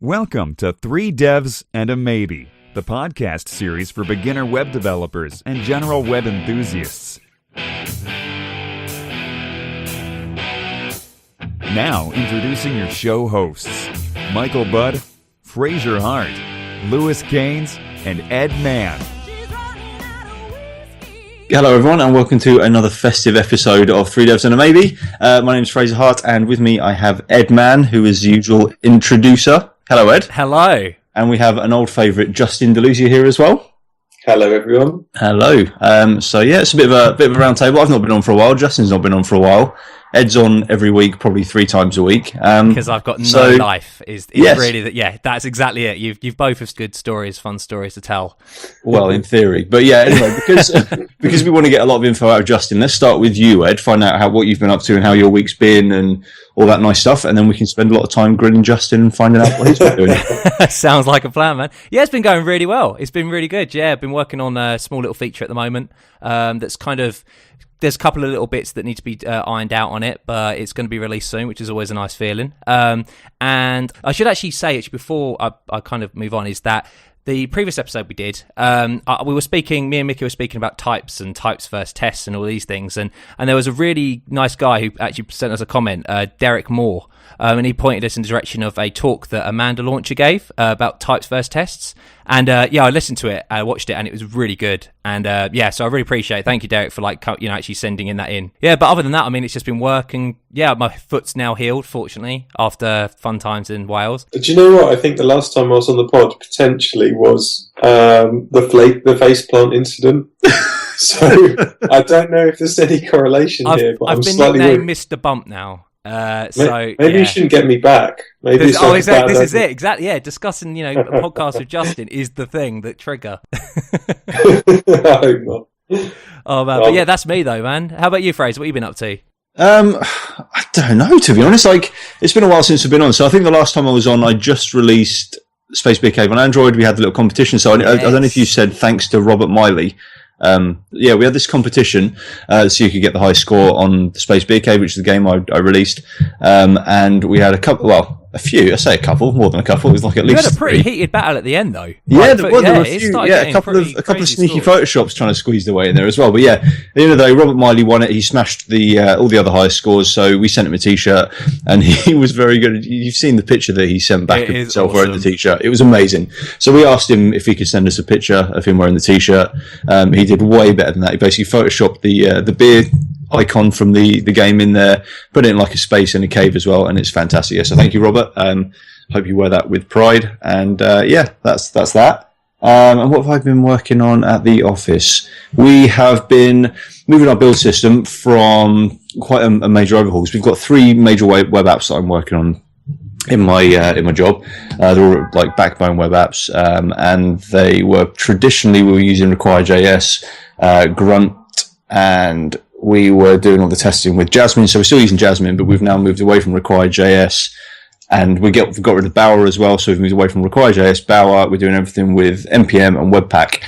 Welcome to Three Devs and a Maybe, the podcast series for beginner web developers and general web enthusiasts. Now, introducing your show hosts, Michael Budd, Fraser Hart, Lewis Gaines, and Ed Mann. Hello everyone and welcome to another festive episode of Three Devs and a Maybe. My name is Fraser Hart and with me I have Ed Mann, who is the usual introducer. Hello Ed. Hello. And we have an old favourite, Justin DeLucia, here as well. Hello everyone. Hello. It's a bit of a round table. I've not been on for a while. Justin's not been on for a while. Ed's on every week, probably 3 times a week. Because I've got no life. Is yes. Really that? Yeah, that's exactly it. You've both have good stories, fun stories to tell. Well, in theory, but yeah. Anyway, because we want to get a lot of info out of Justin, let's start with you, Ed. Find out what you've been up to and how your week's been and all that nice stuff, and then we can spend a lot of time grilling Justin and finding out what he's been doing. Sounds like a plan, man. Yeah, it's been going really well. It's been really good. Yeah, I've been working on a small little feature at the moment. That's kind of. There's a couple of little bits that need to be ironed out on it, but it's going to be released soon, which is always a nice feeling. And I should actually say, before I kind of move on, is that the previous episode we did, we were speaking, me and Mickey were speaking about types and types first tests and all these things. And there was a really nice guy who actually sent us a comment, Derek Moore, and he pointed us in the direction of a talk that Amanda Launcher gave about types first tests. And I listened to it, I watched it, and it was really good. And so I really appreciate it. Thank you, Derek, for actually sending that in. Yeah, but other than that, I mean, it's just been work, and my foot's now healed, fortunately, after fun times in Wales. Do you know what? I think the last time I was on the pod potentially was the faceplant incident. So I don't know if there's any correlation here. But I've been nicknamed Mr. Bump now. Maybe you shouldn't get me back. Maybe this is it exactly. Yeah, discussing a podcast with Justin is the thing that trigger. I hope not. Oh man, but yeah, that's me though, man. How about you, Fraser? What have you been up to? I don't know, to be honest. It's been a while since I've been on. So I think the last time I was on, I just released Space Beer Cave on Android. We had the little competition. So I don't know if you said thanks to Robert Miley. We had this competition so you could get the high score on the Space Beer Cave, which is the game I released, and we had a couple more than a couple. It was like at least. You had a pretty heated battle at the end, though. Yeah, there were a few. Yeah, a couple of sneaky Photoshops trying to squeeze their way in there as well. But yeah, at the end of the day, Robert Miley won it. He smashed all the other highest scores. So we sent him a T-shirt, and he was very good. You've seen the picture that he sent back of himself wearing the T-shirt. It was amazing. So we asked him if he could send us a picture of him wearing the T-shirt. He did way better than that. He basically photoshopped the beer icon from the game in there, put it in like a space in a cave as well, and it's fantastic. Yeah, so thank you, Robert. Hope you wear that with pride. And that's that. And what have I been working on at the office? We have been moving our build system from quite a major overhaul. We've got 3 major web apps that I'm working on in my job. They're all like backbone web apps, and they were traditionally we were using Require.js, Grunt, and we were doing all the testing with Jasmine. So we're still using Jasmine, but we've now moved away from Require.js, and we got rid of Bower as well. So we've moved away from Require.js, Bower. We're doing everything with NPM and Webpack,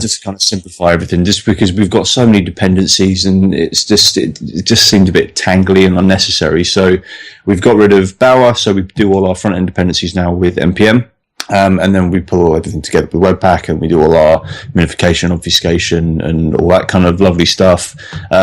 just to kind of simplify everything. Just because we've got so many dependencies, and it just seemed a bit tangly and unnecessary. So we've got rid of Bower. So we do all our front end dependencies now with NPM. And then we pull everything together with Webpack, and we do all our minification, obfuscation, and all that kind of lovely stuff.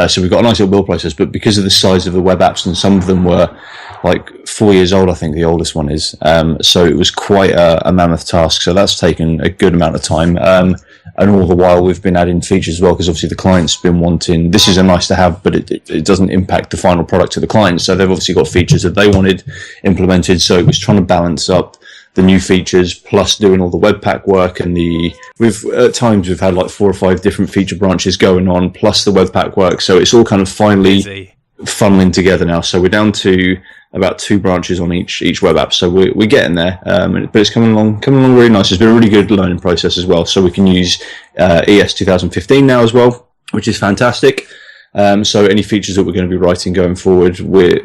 So we've got a nice little build process, but because of the size of the web apps, and some of them were like 4 years old, I think the oldest one is. So it was quite a mammoth task. So that's taken a good amount of time. And all the while we've been adding features as well, because obviously the client's been wanting, this is a nice to have, but it doesn't impact the final product to the client. So they've obviously got features that they wanted implemented. So it was trying to balance up the new features plus doing all the Webpack work, and at times we've had like 4 or 5 different feature branches going on plus the Webpack work. So it's all kind of finally funneling together now. So we're down to about 2 branches on each web app. So we're getting there. But it's coming along really nice. It's been a really good learning process as well. So we can use ES 2015 now as well, which is fantastic. So any features that we're going to be writing going forward, we're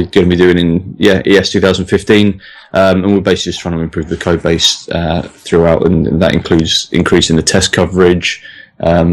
going to be doing in ES 2015, and we're basically just trying to improve the code base throughout, and that includes increasing the test coverage,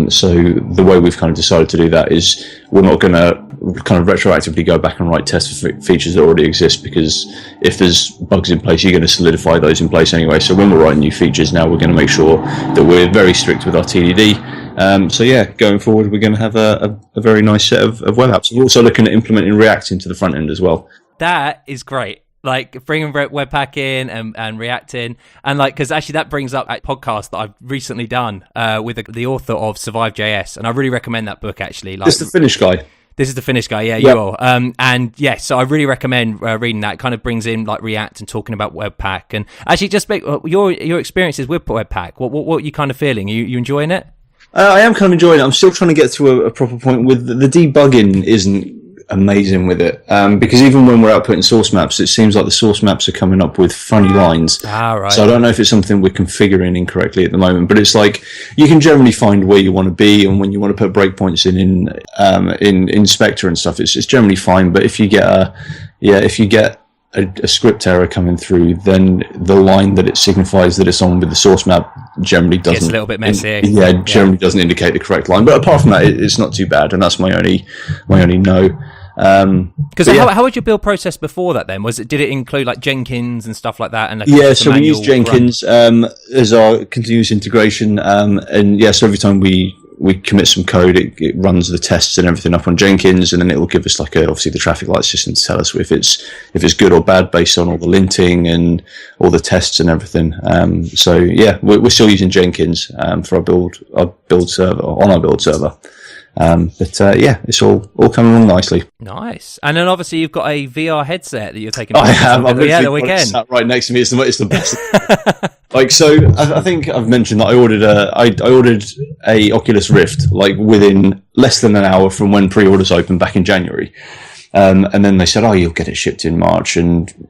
So the way we've kind of decided to do that is we're not going to kind of retroactively go back and write tests for features that already exist, because if there's bugs in place, you're going to solidify those in place anyway. So when we're writing new features now, we're going to make sure that we're very strict with our TDD. So yeah, going forward, we're going to have a very nice set of web apps. We're also looking at implementing React into the front end as well. That is great. Like bringing Webpack in and React in, and like, because actually that brings up a podcast that I've recently done with the author of Survive.js, and I really recommend that book actually. Like, this is the Finnish guy. This is the Finnish guy, yeah, you are. And yeah, so I really recommend reading that. It kind of brings in like React and talking about Webpack, and actually just make your experiences with Webpack. What are you kind of feeling? You enjoying it? I am kind of enjoying it. I'm still trying to get to a proper point with the debugging. Isn't amazing with it, because even when we're outputting source maps, it seems like the source maps are coming up with funny lines. Right. So I don't know if it's something we're configuring incorrectly at the moment, but it's like you can generally find where you want to be, and when you want to put breakpoints in Inspector and stuff, it's generally fine. But if you get a script error coming through, then the line that it signifies that it's on with the source map generally doesn't. It's a little bit messy. Generally doesn't indicate the correct line. But apart from that, it's not too bad, and that's my only no. Because how was your build process before that then? Did it include like Jenkins and stuff like that? And like so we use Jenkins as our continuous integration, and so every time we commit some code, it runs the tests and everything up on Jenkins, and then it will give us like obviously the traffic light system to tell us if it's good or bad based on all the linting and all the tests and everything. So yeah, we're still using Jenkins for our build server on our build server. It's all coming along nicely. Nice. And then obviously you've got a VR headset that you're taking. I have. I've the weekend. Sat right next to me. It's the best. Like, so I think I've mentioned that I ordered a Oculus Rift like within less than an hour from when pre-orders opened back in January, and then they said, you'll get it shipped in March, and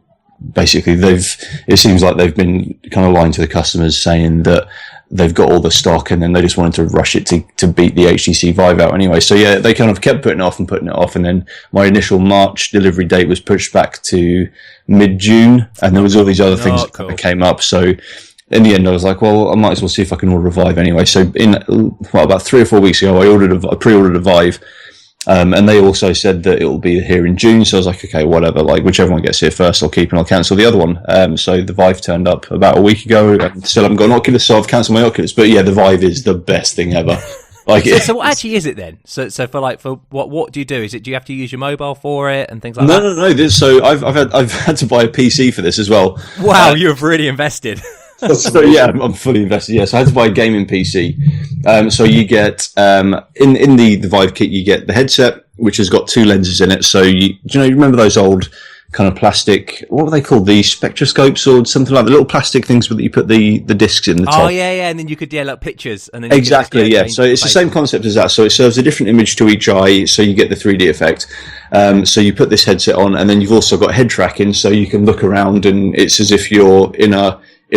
basically it seems like they've been kind of lying to the customers saying that they've got all the stock, and then they just wanted to rush it to beat the HTC Vive out anyway. So yeah, they kind of kept putting it off, and then my initial March delivery date was pushed back to mid-June, and there was all these other things that came up. So in the end, I was like, well, I might as well see if I can order a Vive anyway. So about 3 or 4 weeks ago, I pre-ordered a Vive. And they also said that it will be here in June, so I was like, okay, whatever, like whichever one gets here first, I'll keep and I'll cancel the other one. So the Vive turned up about a week ago, and still haven't got an Oculus, so I've cancelled my Oculus. But yeah, the Vive is the best thing ever. Like, so what actually is it then? So for what do you do? Do you have to use your mobile for it and things like that? No. So I've had to buy a PC for this as well. Wow, you've really invested. So yeah, I'm fully invested. Yeah, so I had to buy a gaming PC. So you get in the Vive kit, you get the headset, which has got 2 lenses in it. So you remember those old kind of plastic, what were they called? The spectroscopes or something like the little plastic things that you put the discs in the top. Oh yeah, and then you could like pictures and then exactly, yeah. So it's the same concept as that. So it serves a different image to each eye, so you get the 3D effect. So you put this headset on, and then you've also got head tracking, so you can look around, and it's as if you're in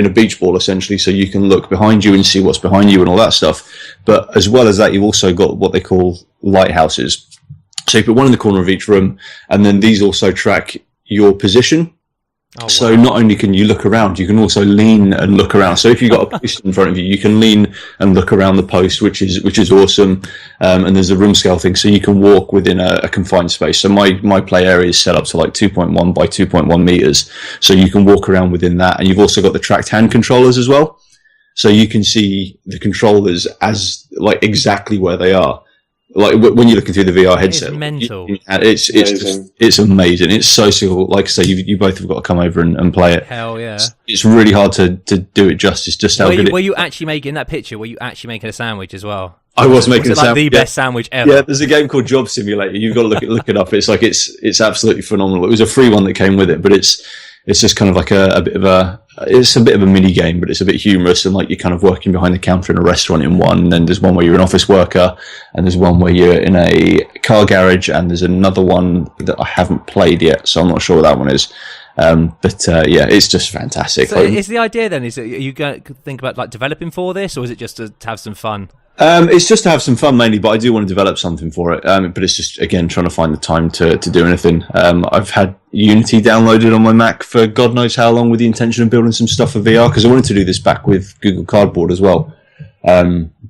a beach ball essentially, so you can look behind you and see what's behind you and all that stuff. But as well as that, you've also got what they call lighthouses. So you put one in the corner of each room, and then these also track your position. So not only can you look around, you can also lean and look around. So if you've got a post in front of you, you can lean and look around the post, which is awesome. And there's a room scale thing, so you can walk within a confined space. So my play area is set up to like 2.1 by 2.1 meters, so you can walk around within that. And you've also got the tracked hand controllers as well, so you can see the controllers as like exactly where they are. Like when you're looking through the VR headset, it's mental. It's amazing. It's so cool. Like I say, you both have got to come over and play it. Hell yeah! It's really hard to do it justice. Just how good. Were you actually making that picture? Were you actually making a sandwich as well? I was making a sandwich. The best sandwich ever. Yeah, there's a game called Job Simulator. You've got to look it up. It's like it's absolutely phenomenal. It was a free one that came with it, but it's just kind of like a bit of a mini game, but it's a bit humorous, and like you're kind of working behind the counter in a restaurant in one, and then there's one where you're an office worker, and there's one where you're in a car garage, and there's another one that I haven't played yet, so I'm not sure what that one is. Yeah, it's just fantastic. So is the idea then, are you going to think about like developing for this, or is it just to have some fun? It's just to have some fun mainly, but I do want to develop something for it. But it's just, again, trying to find the time to do anything. I've had Unity downloaded on my Mac for God knows how long, with the intention of building some stuff for VR, because I wanted to do this back with Google Cardboard as well.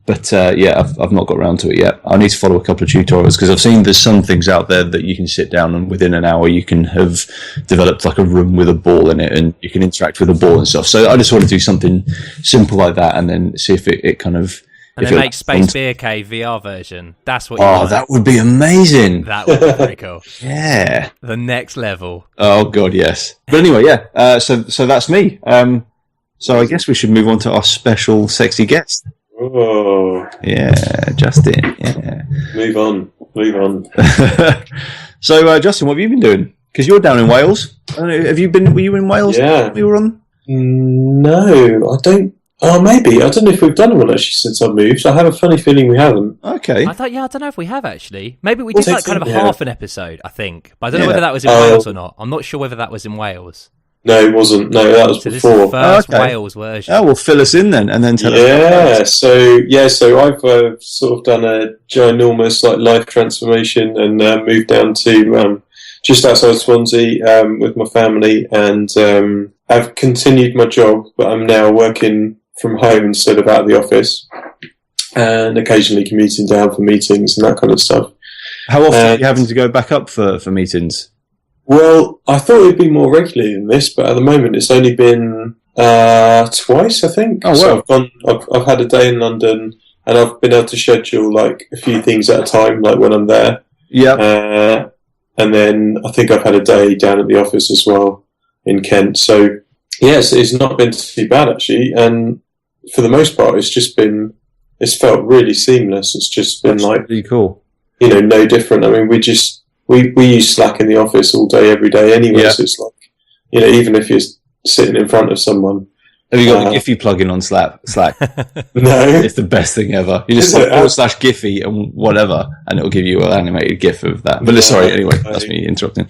I've not got around to it yet. I need to follow a couple of tutorials because I've seen there's some things out there that you can sit down and within an hour you can have developed like a room with a ball in it and you can interact with a ball and stuff. So I just want to do something simple like that and then see if it kind of... And then make Space Beer Cave VR version. That's what you want. That would be amazing. That would be pretty cool. Yeah. The next level. Oh, God, yes. But anyway, yeah. So that's me. So I guess we should move on to our special sexy guest. Oh. Yeah, Justin. Yeah. Move on. So, Justin, what have you been doing? Because you're down in Wales. I don't know, were you in Wales? Yeah. You were on? No, I don't. Oh, maybe. I don't know if we've done one actually since I moved. I have a funny feeling we haven't. Okay. I don't know if we have actually. Maybe we did like kind of half an episode, I think. But I don't know whether that was in Wales or not. I'm not sure whether that was in Wales. No, it wasn't. No, that was before. This is the first Wales version. Oh, well, fill us in then, and then tell us. So I've sort of done a ginormous life transformation and moved down to just outside Swansea with my family, and I've continued my job, but I'm now working from home instead of out of the office, and occasionally commuting down for meetings and that kind of stuff. How often are you having to go back up for meetings? Well, I thought it'd be more regularly than this, but at the moment it's only been twice, I think. Oh, wow. So I've had a day in London, and I've been able to schedule like a few things at a time, like when I'm there. Yeah. And then I think I've had a day down at the office as well in Kent. So yes, it's not been too bad actually, and for the most part, it's felt really seamless. It's just been really cool. No different. I mean, we use Slack in the office all day, every day anyway. Yeah. So it's like, even if you're sitting in front of someone. Have you got the Giphy plugin on Slack? No. It's the best thing ever. You just say /Giphy and whatever, and it'll give you an animated GIF of that. But sorry, anyway, that's me interrupting.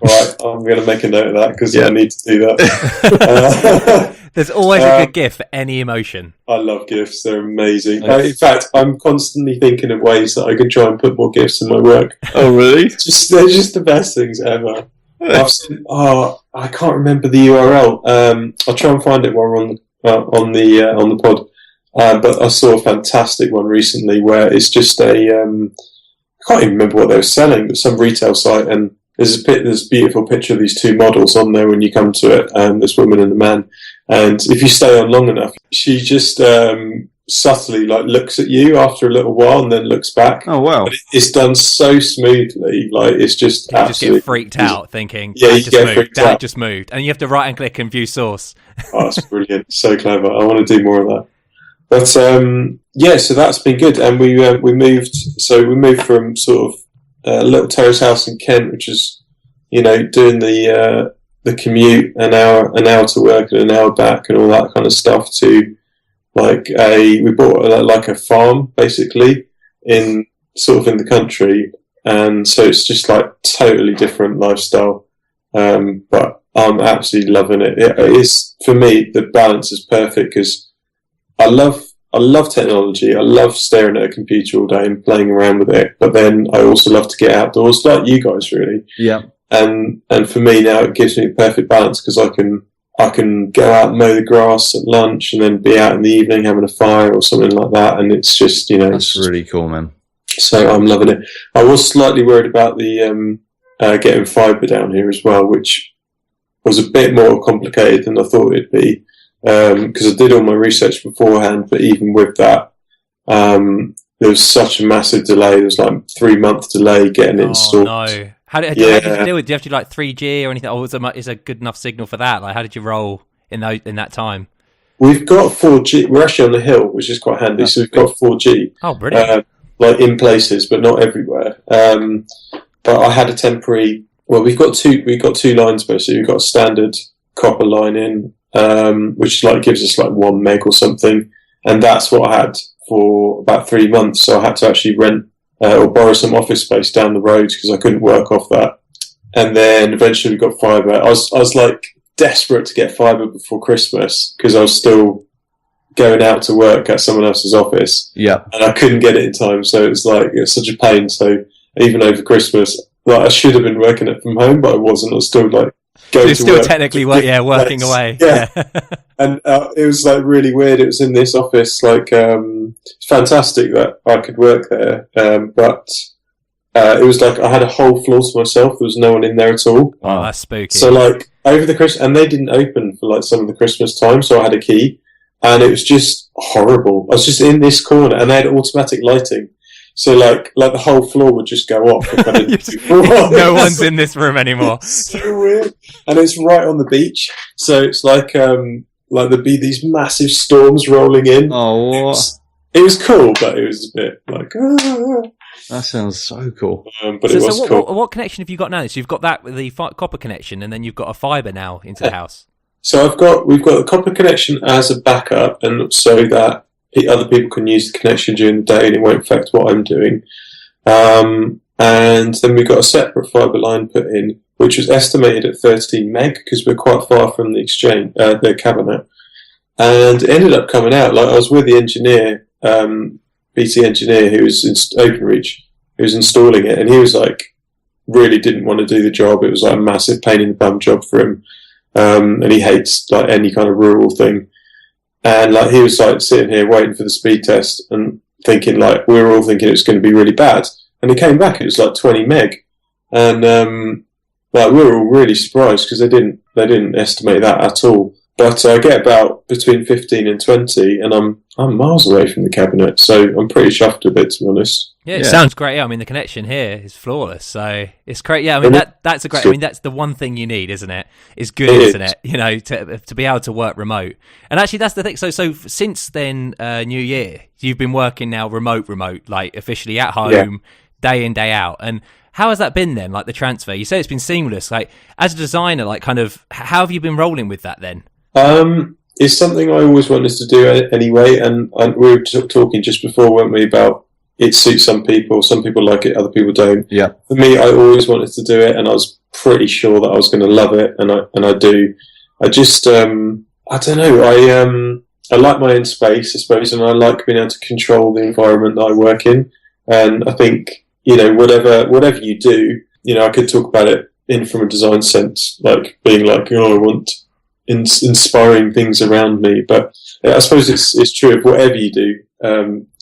All right, I'm going to make a note of that because I need to do that. There's always a good GIF for any emotion. I love GIFs. They're amazing. In fact, I'm constantly thinking of ways that I could try and put more GIFs in my work. Oh, really? They're just the best things ever. I can't remember the URL. I'll try and find it while we're on the pod. But I saw a fantastic one recently where it's just I can't even remember what they were selling, but some retail site, and there's a beautiful picture of these two models on there when you come to it, this woman and the man. And if you stay on long enough, she just subtly looks at you after a little while and then looks back. Oh wow! But it's done so smoothly, it's just you just get freaked out thinking that just moved, and you have to right and click and view source. Oh, that's brilliant! So clever. I want to do more of that. But so that's been good, and we moved. So we moved from sort of a little terrace house in Kent, which is doing the commute an hour to work and an hour back and all that kind of stuff, to we bought a farm basically in the country, and so it's just totally different lifestyle, but I'm absolutely loving it. It is, for me, the balance is perfect because I love technology. I love staring at a computer all day and playing around with it, but then I also love to get outdoors, like you guys, really. Yeah. And for me now, it gives me a perfect balance because I can go out and mow the grass at lunch and then be out in the evening having a fire or something like that. And it's just, that's really cool, man. So I'm loving it. I was slightly worried about the getting fibre down here as well, which was a bit more complicated than I thought it'd be, because I did all my research beforehand. But even with that, there was such a massive delay. There was 3-month delay getting it installed. No. How did you deal with it? Do you have to do 3G or anything? Or is a good enough signal for that? How did you roll in that time? We've got 4G. We're actually on the hill, which is quite handy. So we've got 4G. Oh, brilliant! In places, but not everywhere. But I had a temporary. Well, we've got two lines basically. We've got a standard copper line in, which gives us 1 meg or something, and that's what I had for about 3 months. So I had to actually rent or borrow some office space down the road because I couldn't work off that. And then eventually we got fibre. I was desperate to get fibre before Christmas because I was still going out to work at someone else's office. Yeah. And I couldn't get it in time. So it was such a pain. So even over Christmas, I should have been working it from home, but I wasn't. I was still go to still work. Technically working away. Yeah. And it was like really weird. It was in this office, like it's fantastic that I could work there, but it was like I had a whole floor to myself. There was no one in there at all. Oh, that's spooky. So like over the Christmas, and they didn't open for like some of the Christmas time, so I had a key, and it was just horrible. I was just in this corner, and they had automatic lighting. So like the whole floor would just go off. If I didn't no one's in this room anymore. So weird, and it's right on the beach. So it's like there'd be these massive storms rolling in. Oh, it was cool, but it was a bit like. That sounds so cool. But it was cool. What connection have you got now? So you've got that with the copper connection, and then you've got a fibre now into the house. So we've got the copper connection as a backup, and so that other people can use the connection during the day and it won't affect what I'm doing. And then we got a separate fibre line put in, which was estimated at 13 meg because we're quite far from the exchange, the cabinet. And it ended up coming out, like I was with the engineer, BT engineer who was in OpenReach, who was installing it, and he was like, really didn't want to do the job. It was like a massive pain in the bum job for him. And he hates like any kind of rural thing. And like he was like sitting here waiting for the speed test and thinking like we were all thinking it was going to be really bad. And he came back, it was like 20 meg, and like we were all really surprised because they didn't estimate that at all. But I get about between 15 and 20, and I'm miles away from the cabinet, so I'm pretty chuffed with it, to be honest. Yeah, it sounds great. I mean, the connection here is flawless, so it's great. Yeah, I mean that's a great. I mean, that's the one thing you need, isn't it? It's good internet, you know, to be able to work remote. And actually, that's the thing. So since then, New Year, you've been working now remote, like officially at home, day in, day out. And how has that been then? Like the transfer, you say it's been seamless. Like as a designer, like kind of, how have you been rolling with that then? It's something I always wanted to do anyway, and we were talking just before, weren't we, about it suits some people like it, other people don't. Yeah. For me, I always wanted to do it, and I was pretty sure that I was going to love it, and I do. I just, I don't know, I like my own space, I suppose, and I like being able to control the environment that I work in, and I think, you know, whatever you do, you know, I could talk about it from a design sense, like being like, I want inspiring things around me, but I suppose it's true of whatever you do.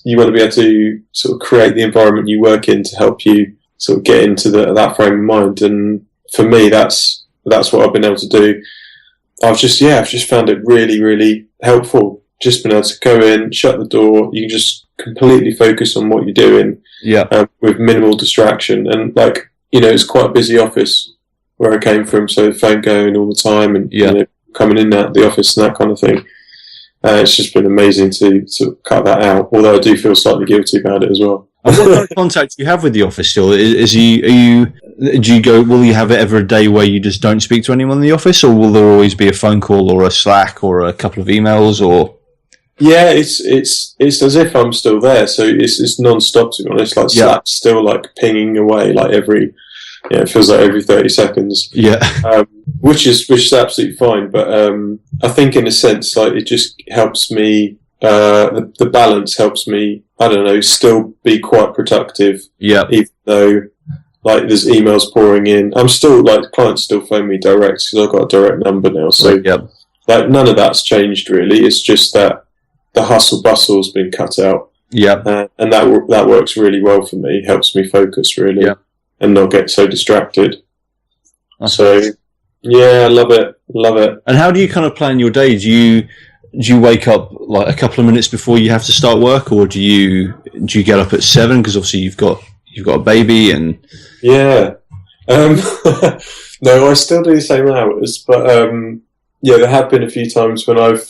You want to be able to sort of create the environment you work in to help you sort of get into that frame of mind. And for me, that's what I've been able to do. I've just found it really, really helpful. Just been able to go in, shut the door. You can just completely focus on what you're doing. Yeah. With minimal distraction. And like, you know, it's quite a busy office where I came from. So the phone going all the time and, you know, coming in and out of the office and that kind of thing. It's just been amazing to sort of cut that out, although I do feel slightly guilty about it as well. And what kind of contact do you have with the office still? Do you go, will you have ever a day where you just don't speak to anyone in the office, or will there always be a phone call or a Slack or a couple of emails or? Yeah, it's as if I'm still there, so it's non-stop, to be honest. Like Slack's still like pinging away like it feels like every 30 seconds. Yeah. Which is absolutely fine, but I think in a sense, like it just helps me. The balance helps me. I don't know, still be quite productive. Yeah. Even though like there's emails pouring in, I'm still like clients still phone me direct because I've got a direct number now. So like none of that's changed really. It's just that the hustle bustle's been cut out. Yeah. And that works really well for me. Helps me focus really. Yeah. And not get so distracted. So, yeah, I love it. And how do you kind of plan your day? Do you wake up like a couple of minutes before you have to start work, or do you get up at 7 because obviously you've got a baby and? Yeah. No, I still do the same hours, but there have been a few times when I've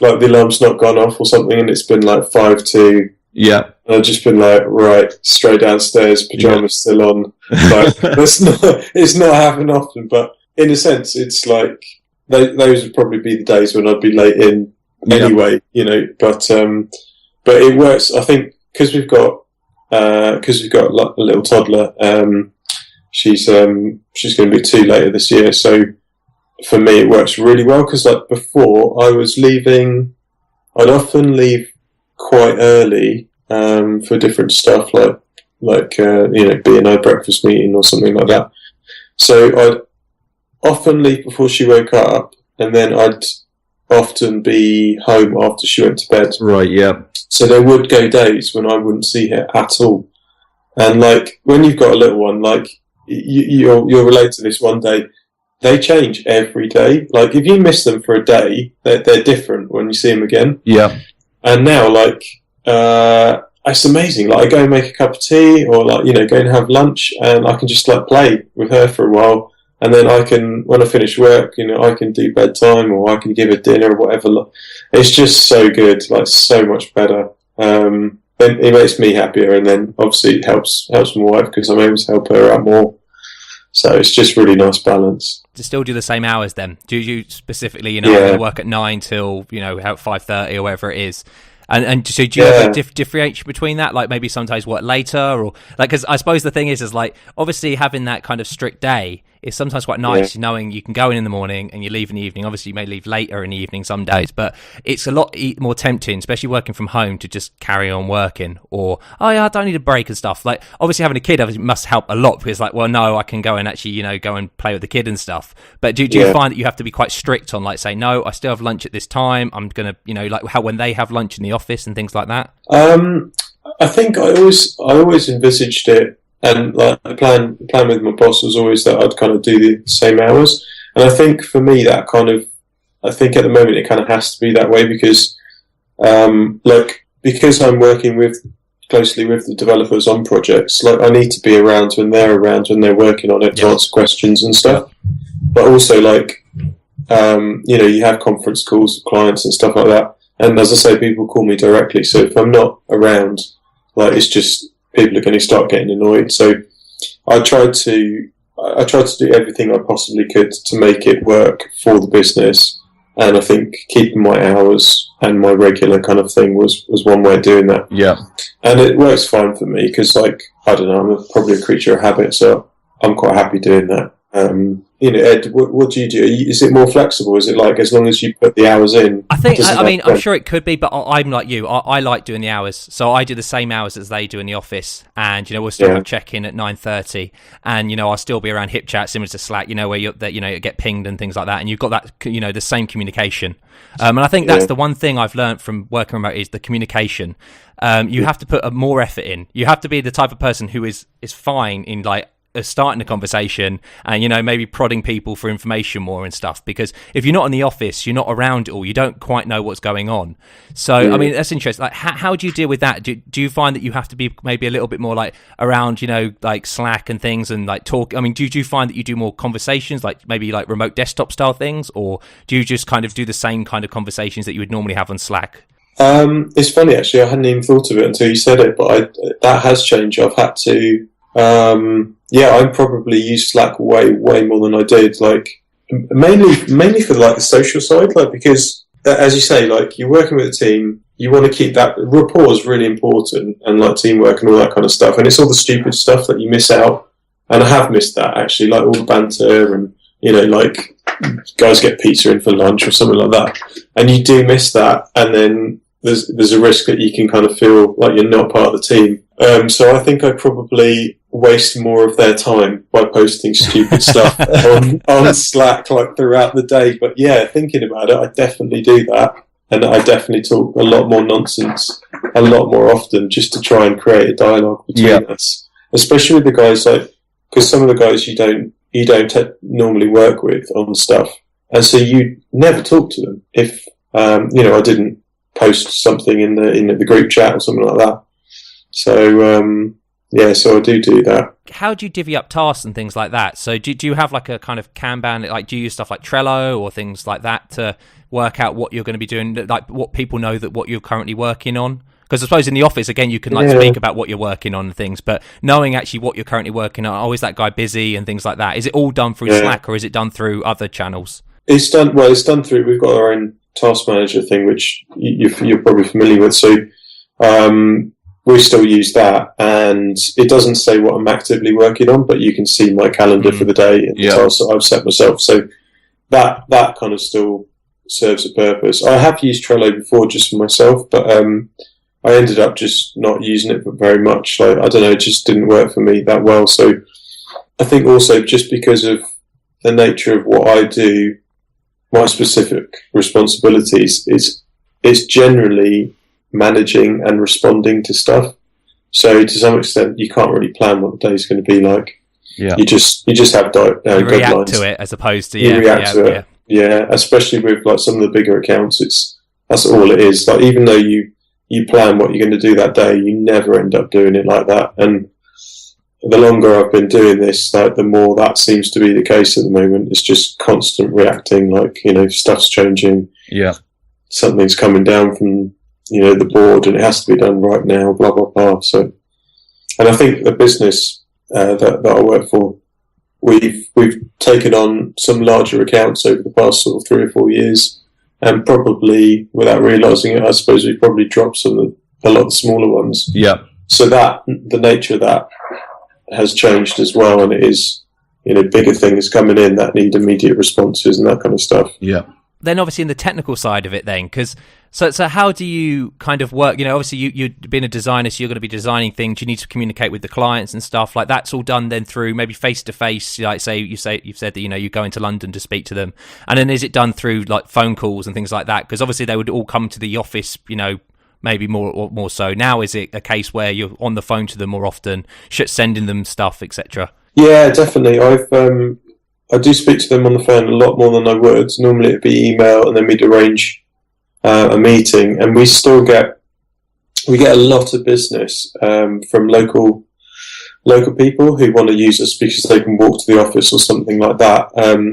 like the alarm's not gone off or something, and it's been like 5 to. Yeah. And I've just been like, right, straight downstairs, pyjamas still on. Like, it's not happening often, but in a sense, it's like, those would probably be the days when I'd be late in anyway, you know, but it works, I think, because we've got a little toddler, she's going to be 2 later this year, so for me it works really well, because like before, I'd often leave quite early for different stuff like B&O breakfast meeting or something like that. So often leave before she woke up, and then I'd often be home after she went to bed. Right, yeah. So there would go days when I wouldn't see her at all. And like when you've got a little one, like you'll relate to this one day. They change every day. Like if you miss them for a day, they're different when you see them again. Yeah. And now, like, it's amazing. Like I go and make a cup of tea, or like go and have lunch, and I can just like play with her for a while. And then I can, when I finish work, I can do bedtime, or I can give her dinner or whatever. It's just so good, like so much better. Then it makes me happier, and then obviously it helps my wife because I'm able to help her out more. So it's just really nice balance. To still do the same hours then? Do you specifically, work at 9 till, out 5:30 or whatever it is? And so do you ever differentiate between that? Like maybe sometimes work later, or like, because I suppose the thing is like obviously having that kind of strict day is sometimes quite nice, knowing you can go in the morning and you leave in the evening. Obviously you may leave later in the evening some days, but it's a lot more tempting, especially working from home, to just carry on working, or I don't need a break and stuff. Like obviously having a kid obviously must help a lot, because like, well, no, I can go and actually go and play with the kid and stuff. But do you find that you have to be quite strict on like, say, no, I still have lunch at this time, I'm gonna like how when they have lunch in the office and things like that? I think I always envisaged it, and like the plan with my boss was always that I'd kind of do the same hours. And I think for me I think at the moment it kind of has to be that way, because because I'm working closely with the developers on projects, like I need to be around when they're working on it to answer questions and stuff. But also like you have conference calls with clients and stuff like that. And as I say, people call me directly. So if I'm not around, like it's just people are going to start getting annoyed. So I tried to do everything I possibly could to make it work for the business. And I think keeping my hours and my regular kind of thing was one way of doing that. Yeah. And it works fine for me because, like, I don't know, I'm probably a creature of habit, so I'm quite happy doing that. Ed, what do you do? Is it more flexible? Is it like as long as you put the hours in? I think, I'm sure it could be, but I'm like you. I like doing the hours, so I do the same hours as they do in the office, and we'll still have check-in at 9:30, and I'll still be around HipChat, similar to Slack, where you get pinged and things like that, and you've got that the same communication. And I think that's the one thing I've learned from working remote is the communication. You have to put more effort in. You have to be the type of person who is fine in like starting a conversation and maybe prodding people for information more and stuff, because if you're not in the office, you're not around it all, you don't quite know what's going on. So I mean, that's interesting. Like how do you deal with that? Do you find that you have to be maybe a little bit more like around like Slack and things and like talk? I mean, do you find that you do more conversations, like maybe like remote desktop style things, or do you just kind of do the same kind of conversations that you would normally have on Slack? It's funny actually, I hadn't even thought of it until you said it, but that has changed. I've had to I probably use Slack way more than I did. Like mainly for like the social side, like because as you say, like you're working with a team, you want to keep that rapport is really important, and like teamwork and all that kind of stuff. And it's all the stupid stuff that you miss out, and I have missed that actually, like all the banter and like guys get pizza in for lunch or something like that, and you do miss that, and then there's a risk that you can kind of feel like you're not part of the team. So I think I probably waste more of their time by posting stupid stuff on Slack like throughout the day. But yeah, thinking about it, I definitely do that, and I definitely talk a lot more nonsense a lot more often just to try and create a dialogue between us, especially with the guys, like because some of the guys you don't normally work with on stuff, and so you never talk to them if I didn't post something in the group chat or something like that. So so I do that. How do you divvy up tasks and things like that? So do you have like a kind of Kanban, like do you use stuff like Trello or things like that to work out what you're going to be doing, like what people know that what you're currently working on? Because I suppose in the office, again, you can like speak about what you're working on and things, but knowing actually what you're currently working on, is that guy busy and things like that? Is it all done through Slack or is it done through other channels? It's done through, we've got our own task manager thing, which you're probably familiar with. So we still use that, and it doesn't say what I'm actively working on, but you can see my calendar for the day and the tasks that I've set myself. So that kind of still serves a purpose. I have used Trello before just for myself, but I ended up just not using it very much. Like, I don't know, it just didn't work for me that well. So I think also just because of the nature of what I do, my specific responsibilities is generally managing and responding to stuff. So to some extent, you can't really plan what the day's going to be like. Yeah, you just have you deadlines. React to it as opposed to you react to it. Yeah, especially with like some of the bigger accounts, that's all it is. Like even though you plan what you're going to do that day, you never end up doing it like that. And the longer I've been doing this, like the more that seems to be the case at the moment. It's just constant reacting, like, you know, stuff's changing. Yeah. Something's coming down from, you know, the board and it has to be done right now, blah, blah, blah. So, and I think the business that I work for, we've taken on some larger accounts over the past sort of 3 or 4 years, and probably without realising it, I suppose we've probably dropped a lot of the smaller ones. Yeah. So that the nature of that has changed as well, and it is, you know, bigger things coming in that need immediate responses and that kind of stuff. Yeah. Then obviously in the technical side of it then, because so how do you kind of work, you know, obviously you've been a designer, so you're going to be designing things, you need to communicate with the clients and stuff, like that's all done then through maybe face-to-face, like you've said that, you know, you go into London to speak to them, and then is it done through like phone calls and things like that? Because obviously they would all come to the office, you know, maybe more so. Now is it a case where you're on the phone to them more often, sending them stuff, etc.? Yeah, definitely. I do speak to them on the phone a lot more than I would. Normally it'd be email, and then we'd arrange a meeting, and we get a lot of business from local people who want to use us because they can walk to the office or something like that.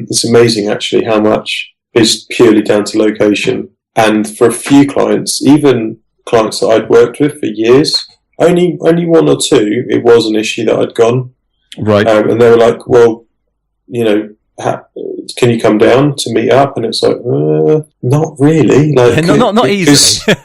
It's amazing actually how much is purely down to location. And for a few clients, even clients that I'd worked with for years, only 1 or 2, it was an issue that I'd gone. Right. And they were like, well, you know, can you come down to meet up? And it's like, not really. Like, not easily.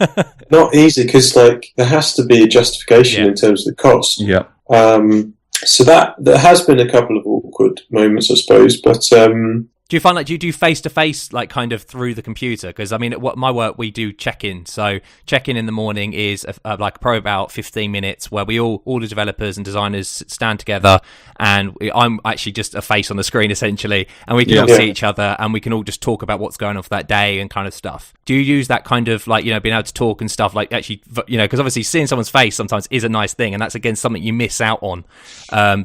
Not easy, because like there has to be a justification in terms of the cost. Yeah. So that has been a couple of awkward moments, I suppose. But do you find like, do you do face-to-face, like kind of through the computer? Because I mean, at my work, we do check-in. So check-in in the morning is like probably about 15 minutes where we all the developers and designers stand together, and I'm actually just a face on the screen essentially, and we can all see each other, and we can all just talk about what's going on for that day and kind of stuff. Do you use that kind of like, you know, being able to talk and stuff, like actually, you know, because obviously seeing someone's face sometimes is a nice thing, and that's again something you miss out on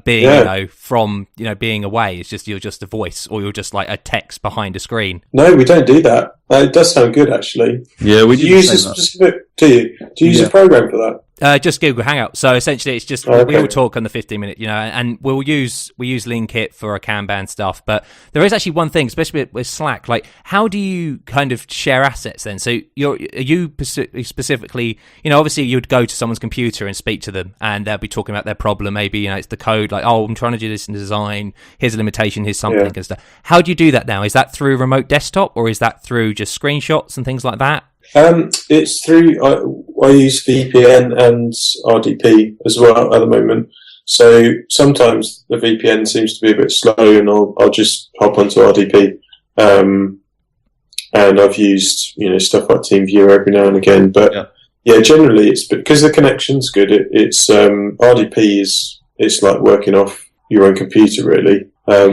being, you know, from, you know, being away. It's just, you're just a voice, or you're just like a text behind a screen. No, we don't do that. It does sound good, actually. Yeah, we do use a specific. Do you use a program for that? Just Google Hangout. So essentially, it's just we all talk on the 15-minute, you know, and we use Linkit for our Kanban stuff. But there is actually one thing, especially with Slack. Like, how do you kind of share assets then? So are you specifically, you know, obviously you would go to someone's computer and speak to them, and they'll be talking about their problem. Maybe, you know, it's the code. Like, oh, I'm trying to do this in design. Here's a limitation. Here's something and stuff. How do you do that now? Is that through remote desktop, or is that through just screenshots and things like that? It's through, I use VPN and RDP as well at the moment. So sometimes the VPN seems to be a bit slow, and I'll just hop onto RDP. And I've used, you know, stuff like TeamViewer every now and again. But yeah, generally it's because the connection's good. It's RDP it's like working off your own computer really,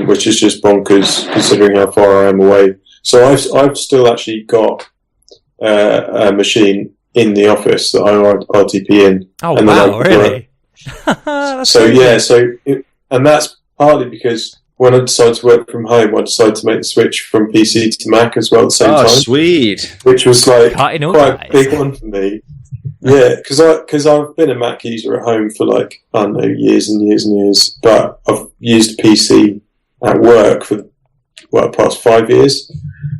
which is just bonkers considering how far I am away. So I've still actually got a machine in the office that I RDP in. Oh, and wow, really? And that's partly because when I decided to work from home, I decided to make the switch from PC to Mac as well at the same time. Oh, sweet. Which was like quite a big one for me. Yeah, because I've been a Mac user at home for like, I don't know, years and years and years, but I've used a PC at work for, past 5 years.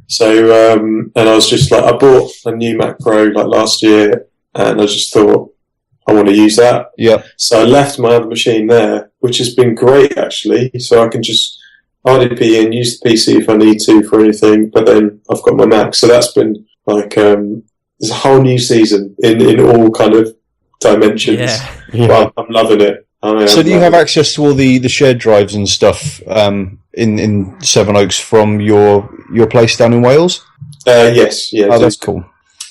So, and I was just like, I bought a new Mac Pro like last year, and I just thought, I want to use that. Yeah. So I left my other machine there, which has been great actually. So I can just RDP and use the PC if I need to for anything, but then I've got my Mac. So that's been like, there's a whole new season in all kind of dimensions. Yeah. Well, I'm loving it. So do you have access to all the shared drives and stuff in Sevenoaks from your place down in Wales? Yes. Yeah. Oh, that's cool.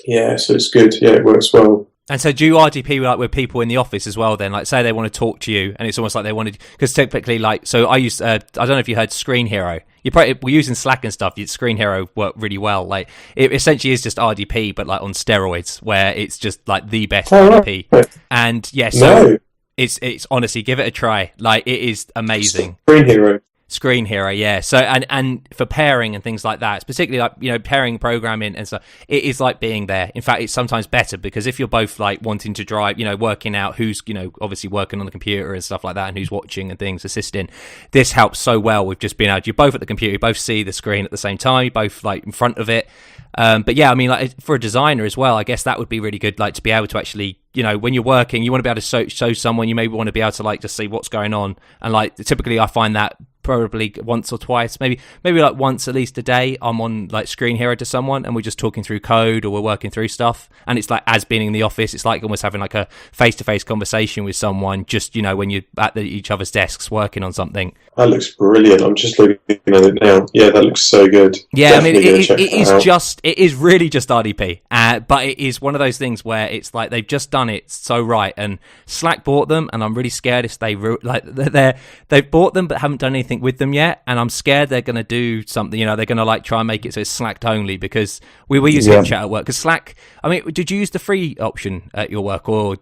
Yeah, so it's good. Yeah, it works well. And so do you RDP like with people in the office as well then? Like say they want to talk to you and it's almost like they wanted, because typically like, so I use, I don't know if you heard Screen Hero. We're using Slack and stuff. Screen Hero worked really well. Like it essentially is just RDP, but like on steroids, where it's just like the best RDP. And yeah, so it's honestly, give it a try. Like it is amazing. Screen Hero, yeah. So and for pairing and things like that, it's particularly like, you know, pairing programming and stuff, it is like being there. In fact, it's sometimes better because if you're both like wanting to drive, you know, working out who's, you know, obviously working on the computer and stuff like that and who's watching and things, assisting, this helps so well with just being able to, you're both at the computer, you both see the screen at the same time, you both like in front of it. But yeah, I mean, like for a designer as well, I guess that would be really good, like to be able to actually, you know, when you're working, you want to be able to show someone, you maybe want to be able to like just see what's going on. And like typically I find that probably once or twice, maybe like once at least a day, I'm on like Screen Hero to someone and we're just talking through code or we're working through stuff, and it's like as being in the office, it's like almost having like a face-to-face conversation with someone, just, you know, when you're at each other's desks working on something. That looks brilliant. I'm just looking at it now. Yeah, that looks so good. Yeah, definitely, I mean it is really just RDP, but it is one of those things where it's like they've just done it so right, and Slack bought them, and I'm really scared if they've bought them but haven't done anything with them yet, and I'm scared they're going to do something, you know, they're going to like try and make it so it's Slack only, because we use HipChat at work, because Slack, I mean, did you use the free option at your work, or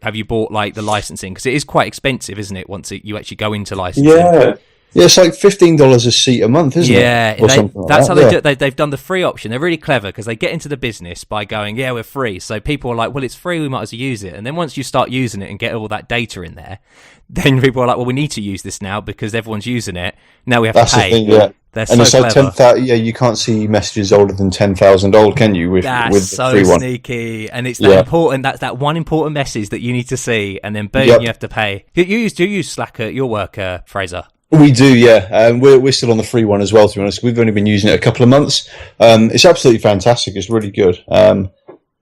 have you bought like the licensing, because it is quite expensive, isn't it, once you actually go into licensing? Yeah, it's like $15 a seat a month, isn't it? Yeah, that's how they do it. They've done the free option. They're really clever because they get into the business by going, yeah, we're free. So people are like, well, it's free, we might as well use it. And then once you start using it and get all that data in there, then people are like, well, we need to use this now because everyone's using it. Now we have to pay. The thing, yeah. They're and so it's like 10,000. Yeah, you can't see messages older than 10,000 old, can you? With the so free one. sneaky, and it's that important. That's that one important message that you need to see, and then boom, you have to pay. Do you use Slack at your work, Fraser? We do, yeah. We're still on the free one as well, to be honest. We've only been using it a couple of months. It's absolutely fantastic. It's really good.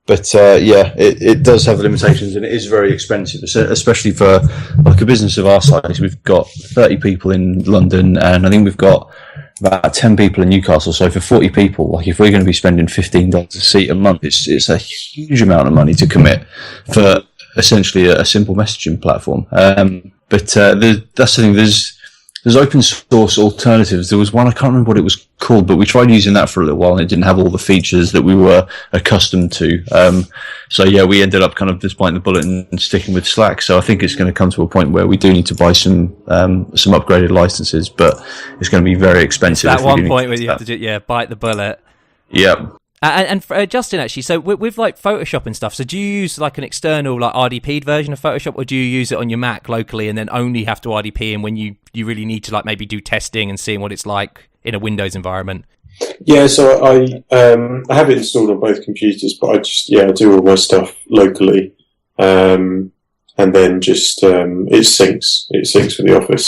But it does have limitations, and it is very expensive, especially for like a business of our size. We've got 30 people in London, and I think we've got about 10 people in Newcastle. So for 40 people, like if we're going to be spending $15 a seat a month, it's a huge amount of money to commit for essentially a simple messaging platform. That's the thing. There's open source alternatives. There was one, I can't remember what it was called, but we tried using that for a little while and it didn't have all the features that we were accustomed to. So yeah, we ended up kind of just biting the bullet and sticking with Slack. So I think it's going to come to a point where we do need to buy some upgraded licenses, but it's going to be very expensive. It's that one point where you have to bite the bullet. Yeah. And Justin, actually, so with like Photoshop and stuff, so do you use like an external like RDP'd version of Photoshop, or do you use it on your Mac locally and then only have to RDP in when you really need to like maybe do testing and seeing what it's like in a Windows environment? Yeah, so I have it installed on both computers, but I do all my stuff locally, and then just it syncs with the Office,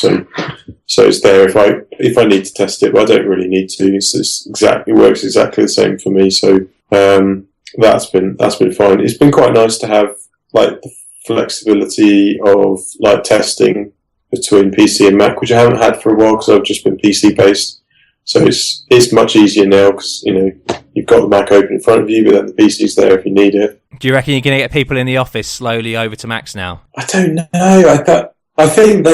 so it's there if I need to test it, but I don't really need to. It works exactly the same for me, so that's been fine. It's been quite nice to have like the flexibility of like testing between PC and Mac, which I haven't had for a while because I've just been PC based. So it's much easier now because, you know, you've got the Mac open in front of you, but then the PC's there if you need it. Do you reckon you're going to get people in the office slowly over to Macs now? I don't know. I think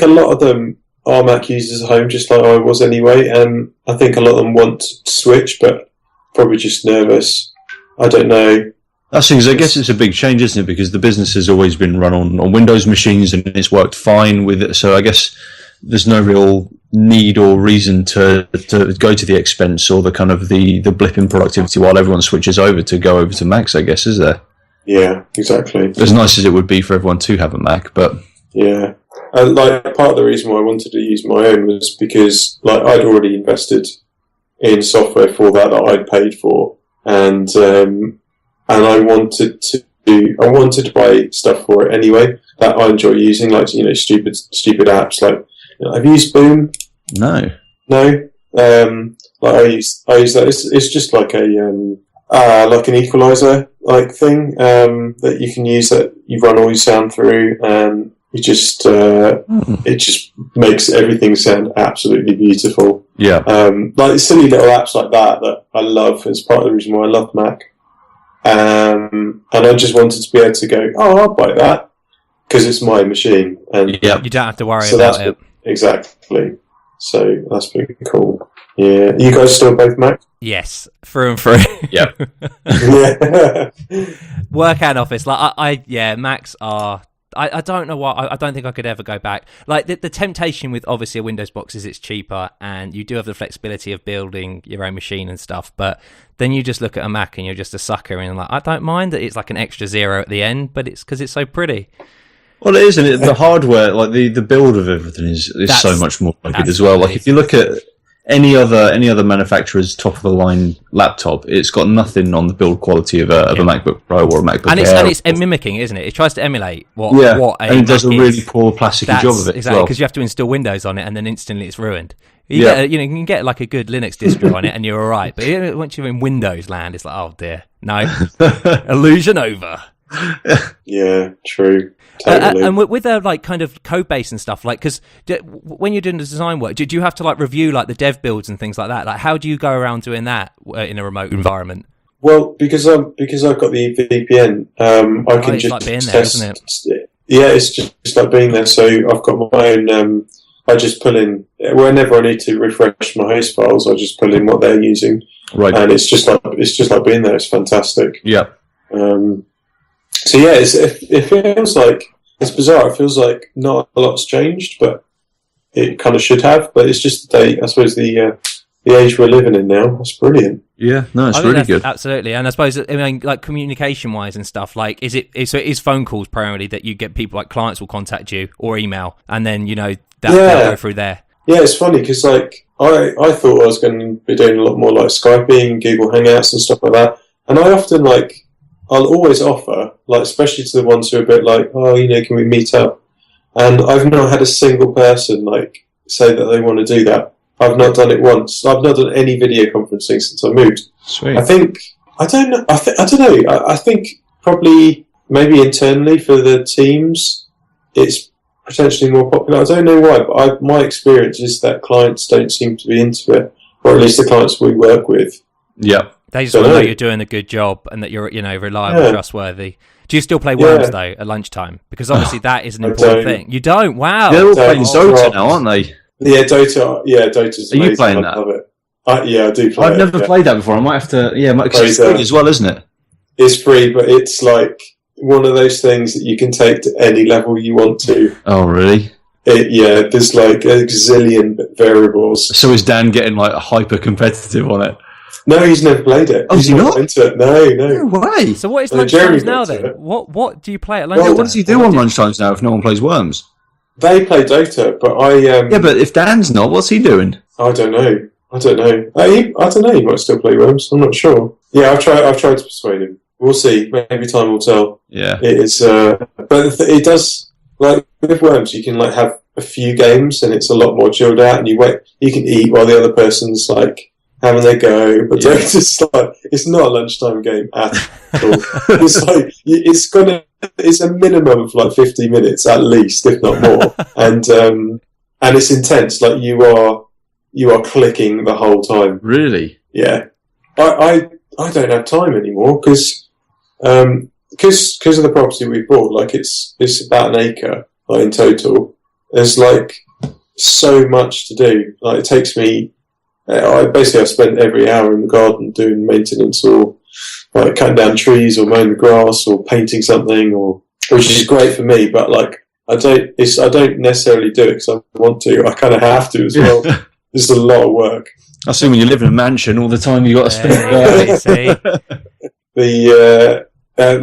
a lot of them are Mac users at home, just like I was anyway. I think a lot of them want to switch, but probably just nervous. I don't know. That's because I guess it's a big change, isn't it? Because the business has always been run on Windows machines and it's worked fine with it. So I guess there's no real need or reason to go to the expense or the kind of the blip in productivity while everyone switches over to Macs, I guess, is there? Yeah, exactly. As nice as it would be for everyone to have a Mac, but yeah. And like part of the reason why I wanted to use my own was because like I'd already invested in software for that I'd paid for, and I wanted to buy stuff for it anyway that I enjoy using, like, you know, stupid apps. Like, you know, have you used Boom? No. Like I use that. It's just like like an equalizer like thing that you can use, that you run all your sound through, and it just makes everything sound absolutely beautiful. Yeah. Like silly little apps like that I love. It's part of the reason why I love Mac. and I just wanted to be able to go, I'll buy that because it's my machine, and you don't have to worry about it. Exactly. So that's pretty cool. Yeah, you guys still both Mac? Yes, through and through. Yeah. Yeah. Work and office. Like Macs are. I don't know why. I don't think I could ever go back. Like the temptation with obviously a Windows box is it's cheaper and you do have the flexibility of building your own machine and stuff. But then you just look at a Mac and you're just a sucker, and like, I don't mind that it's like an extra 0 at the end, but it's because it's so pretty. Well, it is, and the hardware, like the build of everything is so much more rugged as well. Like if you look at any other manufacturer's top of the line laptop, it's got nothing on the build quality of a MacBook Pro or a MacBook Air. And it's mimicking, isn't it? It tries to emulate what and it does a really poor plasticky job of it. Exactly, because you have to install Windows on it, and then instantly it's ruined. You can get like a good Linux distro on it, and you're all right. But once you're in Windows land, it's like, oh dear, no, illusion over. Yeah, true. Totally. And with the like kind of code base and stuff, like, because when you're doing the design work, do you have to like review like the dev builds and things like that? Like, how do you go around doing that in a remote environment? Well, because I've got the VPN, I can just like being there, test. Isn't it? Yeah, it's just like being there. So I've got my own. I just pull in whenever I need to refresh my host files. I just pull in what they're using, right? And it's just like being there. It's fantastic. Yeah. So yeah, it feels like, it's bizarre. It feels like not a lot's changed, but it kind of should have. But it's just I suppose the age we're living in now. That's brilliant. Yeah, no, it's really good. Absolutely, and I suppose like communication wise and stuff. Like, is phone calls primarily that you get people like clients will contact you or email, and then they'll go through there. Yeah, it's funny because like I thought I was going to be doing a lot more like Skyping, Google Hangouts, and stuff like that, and I often I'll always offer, like, especially to the ones who are a bit like, can we meet up? And I've not had a single person like say that they want to do that. I've not done it once. I've not done any video conferencing since I moved. Sweet. I don't know. I think probably maybe internally for the teams, it's potentially more popular. I don't know why, but my experience is that clients don't seem to be into it, or at least the clients we work with. Yeah. They just want to know you're doing a good job and that you're, reliable, trustworthy. Do you still play Worms, though, at lunchtime? Because obviously that is an important thing. You don't? Wow. They're all playing Dota now, aren't they? Yeah, Dota. Yeah, Dota's amazing. Are you playing that? I love it. Yeah, I do play it. I've never played that before. I might have to, because it's free as well, isn't it? It's free, but it's like one of those things that you can take to any level you want to. Oh, really? There's like a gazillion variables. So is Dan getting like hyper competitive on it? No, he's never played it. Oh, is he not? Into it. No. No way. So what is lunchtimes now then? What do you play at lunchtime? Well, what does he do on lunchtimes now if no one plays Worms? They play Dota, but I... Yeah, but if Dan's not, what's he doing? I don't know. I don't know. He might still play Worms. I'm not sure. Yeah, I've tried to persuade him. We'll see. Maybe time will tell. Yeah. It is... but it does... Like, with Worms, you can like have a few games and it's a lot more chilled out, and you can eat while the other person's like having their go. But Dota's like, it's not a lunchtime game at all. It's like, it's a minimum of like 50 minutes at least, if not more. And it's intense. Like you are clicking the whole time. Really? Yeah. I don't have time anymore because of the property we bought. Like it's about an acre like, in total. There's like so much to do. Like it takes me. I spend every hour in the garden doing maintenance or like cutting down trees or mowing the grass or painting something, which is great for me. But like I don't necessarily do it because I want to. I kind of have to as well. It's a lot of work. I assume when you live in a mansion, all the time you got to spend.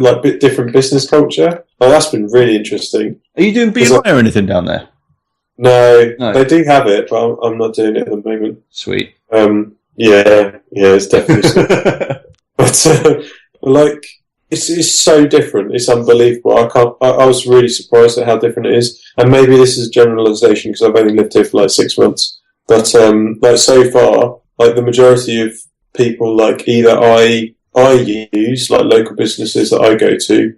Like bit different business culture. Oh, that's been really interesting. Are you doing BMI or anything down there? No, they do have it, but I'm not doing it at the moment. Sweet. It's definitely sweet. But like, it's so different. It's unbelievable. I was really surprised at how different it is. And maybe this is a generalisation because I've only lived here for like 6 months. But like so far, like the majority of people, like either I use like local businesses that I go to,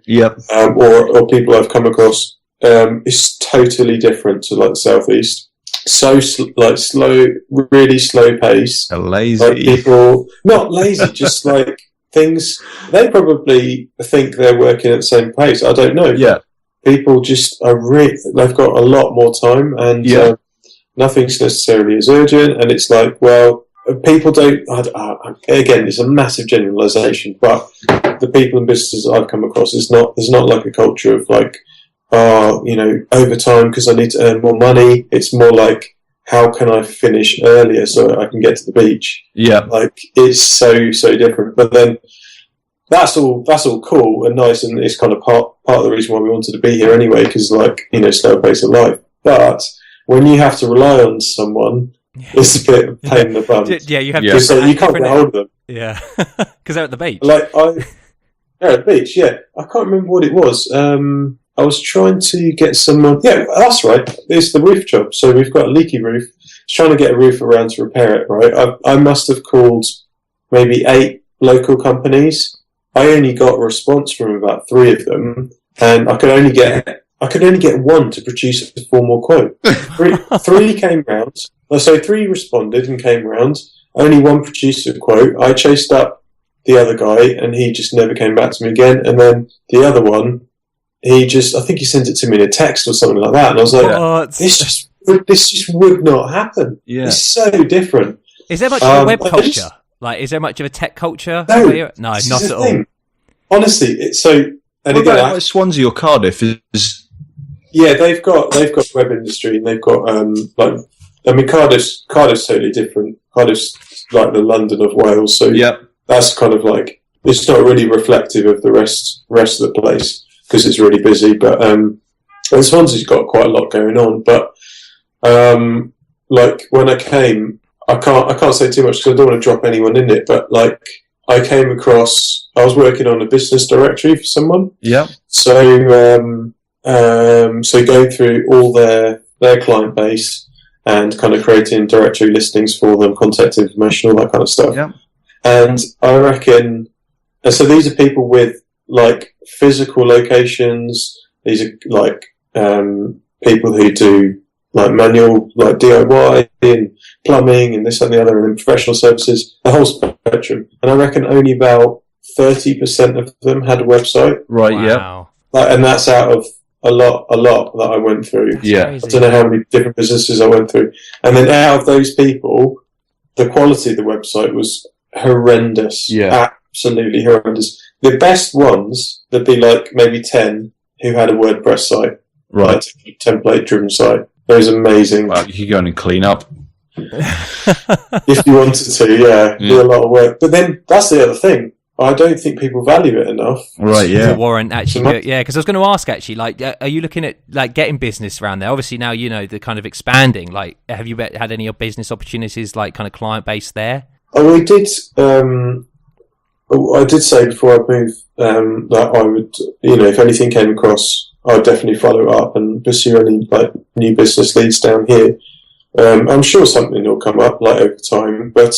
or people I've come across. It's totally different to like the southeast. So slow, really slow pace. Lazy. Like people, not lazy, just like things. They probably think they're working at the same pace. I don't know. Yeah. People just are they've got a lot more time, and nothing's necessarily as urgent. And it's like, well, people don't. Again, it's a massive generalisation, but the people and businesses I've come across, there's not like a culture of like, overtime because I need to earn more money. It's more like, how can I finish earlier so I can get to the beach? Yeah, like it's so different. But then that's all cool and nice, and it's kind of part of the reason why we wanted to be here anyway, because slower pace of life. But when you have to rely on someone, it's a bit of a pain in the bum. Yeah, you have to. So you can't get hold of them. Yeah, because they're at the beach. They're at the beach. Yeah, I can't remember what it was. I was trying to get someone. Yeah, that's right. It's the roof job. So we've got a leaky roof. Trying to get a roof around to repair it. Right. I must have called maybe 8 local companies. I only got a response from about 3 of them, and I could only get one to produce a formal quote. Three came round. So 3 responded and came round. Only 1 produced a quote. I chased up the other guy, and he just never came back to me again. And then the other one, I think he sent it to me in a text or something like that. And I was like, this just would not happen. Yeah. It's so different. Is there much of a web culture? Is there much of a tech culture? No, not at all. Honestly, like Swansea or Cardiff is. Yeah, they've got web industry, and they've got Cardiff's totally different. Cardiff's like the London of Wales, so that's kind of like, it's not really reflective of the rest of the place because it's really busy. But and Swansea's got quite a lot going on. But like when I came, I can't say too much because I don't want to drop anyone in it. But like I came across, I was working on a business directory for someone. Yeah. So so going through all their client base and kind of creating directory listings for them, contact information, all that kind of stuff. Yeah. And I reckon, and so these are people with like physical locations. These are like people who do like manual, like DIY and plumbing and this and the other, and then professional services, the whole spectrum. And I reckon only about 30% of them had a website. Right. Wow. Yeah. And that's out of a lot that I went through. Yeah. I don't know how many different businesses I went through. And then out of those people, the quality of the website was horrendous. Yeah. Absolutely horrendous. The best ones, there'd be like maybe 10 who had a WordPress site. Right. Like template driven site. It was amazing. Well, you could go in and clean up. If you wanted to, yeah. Do a lot of work. But then that's the other thing. I don't think people value it enough. Right, yeah. To warrant actually, yeah, because I was going to ask actually, like, are you looking at like getting business around there? Obviously now, the kind of expanding, like, have you had any business opportunities, like kind of client base there? Oh, we did, I did say before I moved, that I would, if anything came across, I'd definitely follow it up and pursue any like new business leads down here. I'm sure something will come up like over time, but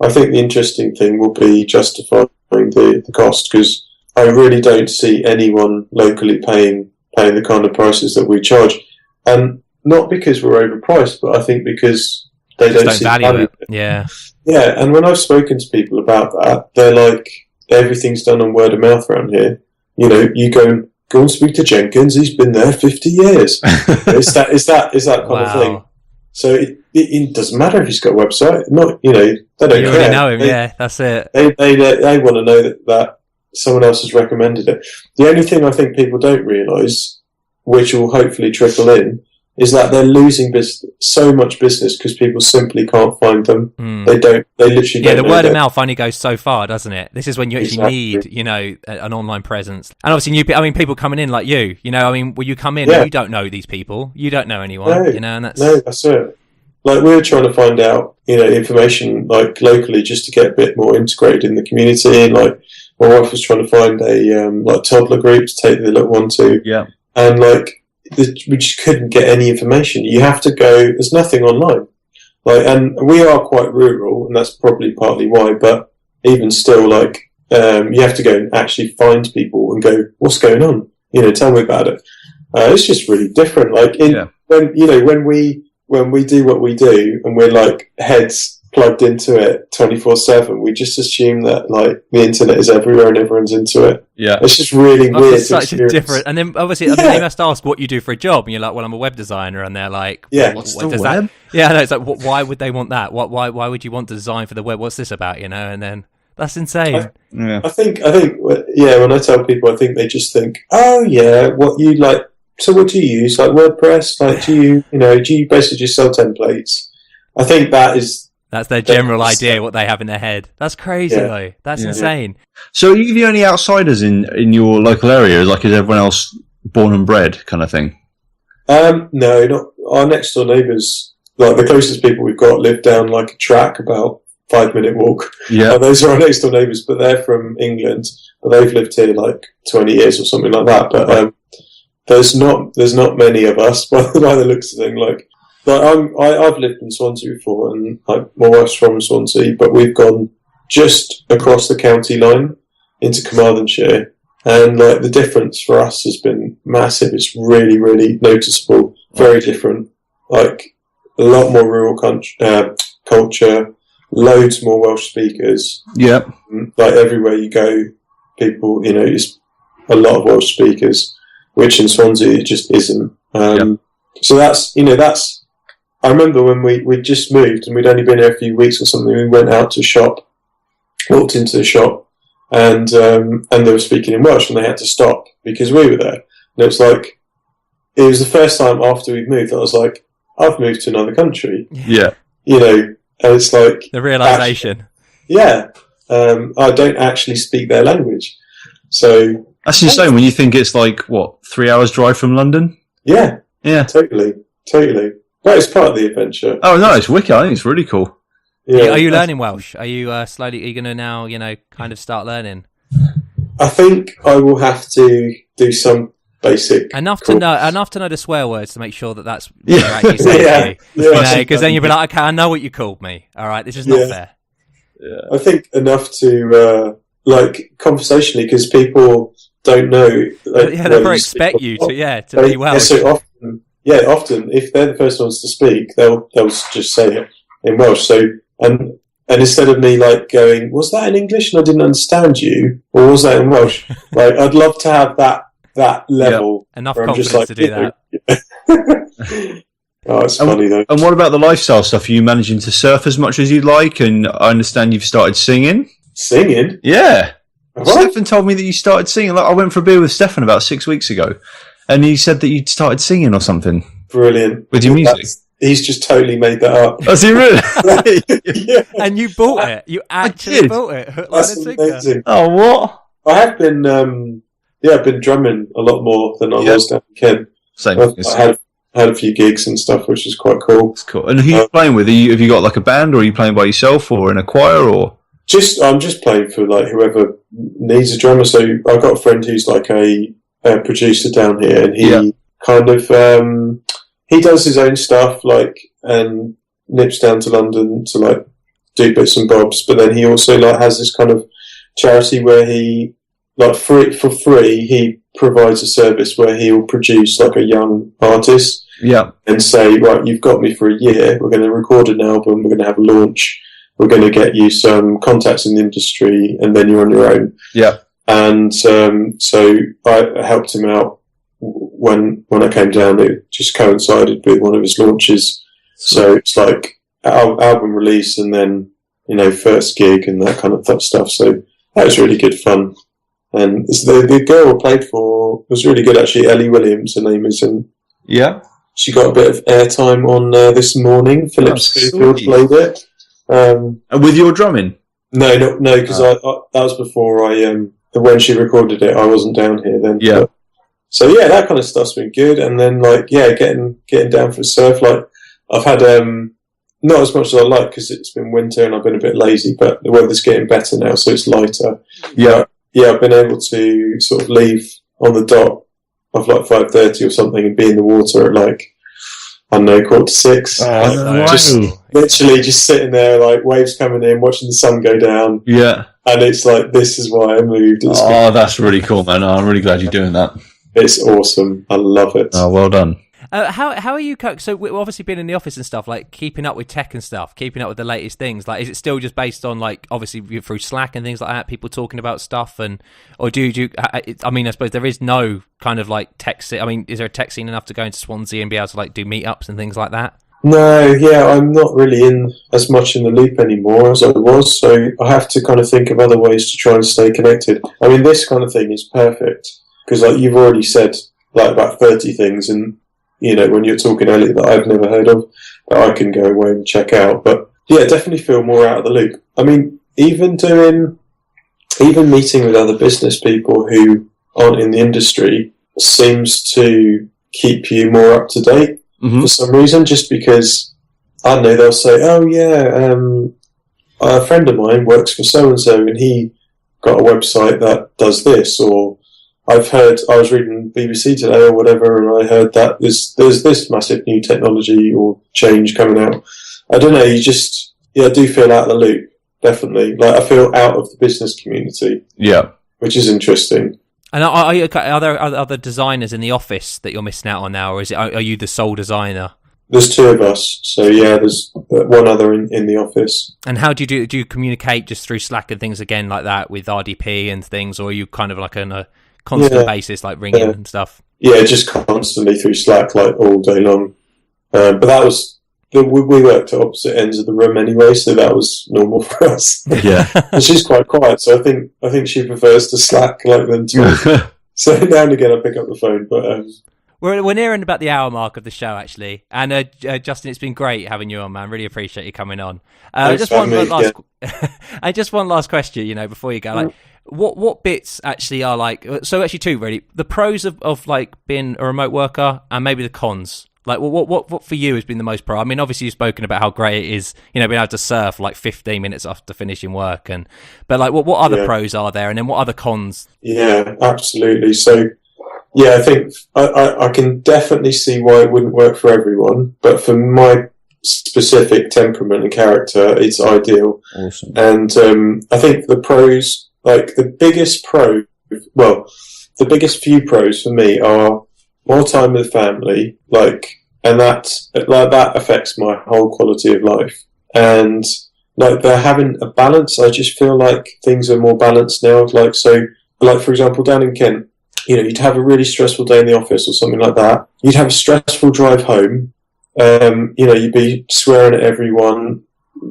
I think the interesting thing will be justifying the cost, because I really don't see anyone locally paying the kind of prices that we charge, and not because we're overpriced, but I think because they don't see value it. Yeah. And when I've spoken to people about that, they're like, everything's done on word of mouth around here. You go and speak to Jenkins. He's been there 50 years. It's that kind of thing. So it doesn't matter if he's got a website. Not, they don't care. You already know him, that's it. They want to know that someone else has recommended it. The only thing I think people don't realise, which will hopefully trickle in, is that they're losing so much business because people simply can't find them. They literally don't. Yeah, the word of mouth only goes so far, doesn't it? This is when you actually need, an online presence. And obviously people coming in like you, when you come in, you don't know these people. You don't know anyone, and that's... No, that's it. Like, we're trying to find out, information, like, locally, just to get a bit more integrated in the community. And, like, my wife was trying to find a, toddler group to take the little one to. Yeah. And, like, we just couldn't get any information. You have to go, there's nothing online. Like, and we are quite rural, and that's probably partly why, but even still, like, you have to go and actually find people and go, what's going on? Tell me about it. It's just really different. Like, when we do what we do, and we're like heads plugged into it 24/7. We just assume that like the internet is everywhere and everyone's into it. Yeah, it's just really weird. It's such a different. And then obviously, I mean, they must ask what you do for a job, and you're like, "Well, I'm a web designer," and they're like, what's the web? That? Yeah, no, it's like, why would they want that? Why would you want to design for the web? What's this about? You know, and then that's insane. I think, yeah. When I tell people, I think they just think, "Oh, yeah, what you like." So, what do you use? Like WordPress? Like, do you basically just sell templates? I think that's their general idea, what they have in their head. That's crazy, though. That's insane. So are you the only outsiders in your local area? Like, is everyone else born and bred kind of thing? No, not our next door neighbours. Like, the closest people we've got live down like a track, about 5-minute walk. Yeah. Those are our next door neighbours, but they're from England. But they've lived here like 20 years or something like that. But there's not many of us by the looks of things. Like I've lived in Swansea before, and like my wife's from Swansea, but we've gone just across the county line into Carmarthenshire, and like the difference for us has been massive. It's really, really noticeable. Very different. Like a lot more rural culture, loads more Welsh speakers. Yeah. Like everywhere you go, people, it's a lot of Welsh speakers, which in Swansea it just isn't. So that's. I remember when we just moved and we'd only been here a few weeks or something. We went out to a shop, walked into the shop, and they were speaking in Welsh, and they had to stop because we were there. And it was the first time after we'd moved that I was like, I've moved to another country. Yeah, and it's like the realization. I don't actually speak their language, so that's insane. When you think it's like 3 hours drive from London. Yeah, totally. But it's part of the adventure. Oh no, it's wicked. I think it's really cool. Yeah. Are you learning Welsh? Are you slowly? Are you going to now, kind of start learning? I think I will have to do some basic enough to know the swear words to make sure that that's what you're actually saying to you. Because then you'll be like, okay, I know what you called me. All right, this is not fair. Yeah. I think enough to conversationally, because people don't know. They never expect you to be Welsh. So often if they're the first ones to speak, they'll just say it in Welsh. So and instead of me like going, was that in English and I didn't understand you, or was that in Welsh? Like, I'd love to have that level. Enough confidence to do that. Oh, it's funny though. And what about the lifestyle stuff? Are you managing to surf as much as you'd like? And I understand you've started singing. Singing? Yeah. What? Stefan told me that you started singing. Like, I went for a beer with Stefan about 6 weeks ago, and he said that you'd started singing or something. Brilliant. With your music. He's just totally made that up. Has he really? Yeah. And you bought it. You actually bought it. That's amazing. Oh, what? I have been, I've been drumming a lot more than I was down in Kent. Same. I had a few gigs and stuff, which is quite cool. It's cool. And who are you playing with? Have you got like a band, or are you playing by yourself, or in a choir, or? I'm just playing for like whoever needs a drummer. So I've got a friend who's like a producer down here, and he kind of he does his own stuff, like, and nips down to London to like do bits and bobs. But then he also like has this kind of charity where he for free he provides a service where he'll produce like a young artist, and say, right, you've got me for a year. We're going to record an album. We're going to have a launch. We're going to get you some contacts in the industry, and then you're on your own. Yeah. And so I helped him out when I came down. It just coincided with one of his launches. So it's like album release and then, first gig and that kind of stuff. So that was really good fun. And the girl I played for was really good, actually. Ellie Williams, her name is. And she got a bit of airtime on this morning. Philip Schofield played it. With your drumming? No, because that was before when she recorded it, I wasn't down here then. Yeah. But, so that kind of stuff's been good. And then getting down for a surf. Like, I've had not as much as I like because it's been winter and I've been a bit lazy, but the weather's getting better now, so it's lighter. Yeah. I've been able to sort of leave on the dot of like 5:30 or something and be in the water at like, I don't know, 5:45. Just literally just sitting there, like waves coming in, watching the sun go down. Yeah. And it's like, this is why I moved. That's really cool, man. I'm really glad you're doing that. It's awesome. I love it. Oh, well done. How are you? So we've obviously been in the office and stuff, like keeping up with tech and stuff, keeping up with the latest things. Like, is it still just based on like obviously through Slack and things like that, people talking about stuff, or do you? I mean, I suppose there is no kind of like tech scene. I mean, is there a tech scene enough to go into Swansea and be able to like do meetups and things like that? No, yeah, I'm not really in as much in the loop anymore as I was, so I have to kind of think of other ways to try and stay connected. I mean, this kind of thing is perfect because, like, you've already said like about 30 things, and you know, when you're talking earlier that I've never heard of, that I can go away and check out. But yeah, definitely feel more out of the loop. I mean, even meeting with other business people who aren't in the industry seems to keep you more up to date. For some reason, just because, I don't know, they'll say, oh yeah, a friend of mine works for so-and-so and he got a website that does this, or I was reading BBC today or whatever, and I heard that there's this massive new technology or change coming out. I don't know, I do feel out of the loop, definitely. Like, I feel out of the business community. Yeah. Which is interesting. And are there other designers in the office that you're missing out on now, or are you the sole designer? There's two of us, so yeah, there's one other in the office. And how do you communicate just through Slack and things again like that with RDP and things, or are you kind of like on a constant basis, like ringing and stuff? Yeah, just constantly through Slack, like all day long. But that was we worked at opposite ends of the room anyway, so that was normal for us. Yeah, and she's quite quiet, so I think she prefers to Slack like than to. So now and again I pick up the phone, but. We're nearing about the hour mark of the show, actually. And Justin, it's been great having you on, man. Really appreciate you coming on. Just one last question, you know, before you go. Like, what bits actually are like? So actually, two really. The pros of like being a remote worker, and maybe the cons. Like, what for you has been the most pro? I mean, obviously you've spoken about how great it is, you know, being able to surf like 15 minutes after finishing work, but like, what other pros are there, and then what other cons? Yeah, absolutely. So. Yeah, I think I can definitely see why it wouldn't work for everyone, but for my specific temperament and character, it's ideal. Awesome. And I think the pros, like the biggest few pros for me are more time with family, and that affects my whole quality of life. And like they're having a balance. I just feel like things are more balanced now. Like for example, down in Kent. You know, you'd have a really stressful day in the office or something like that. You'd have a stressful drive home. You know, you'd be swearing at everyone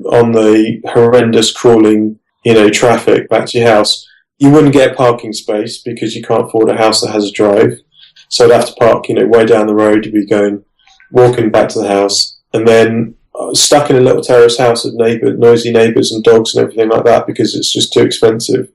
on the horrendous crawling, you know, traffic back to your house. You wouldn't get a parking space because you can't afford a house that has a drive. So I'd have to park, you know, way down the road. You'd be walking back to the house, and then stuck in a little terrace house with noisy neighbours and dogs and everything like that because it's just too expensive.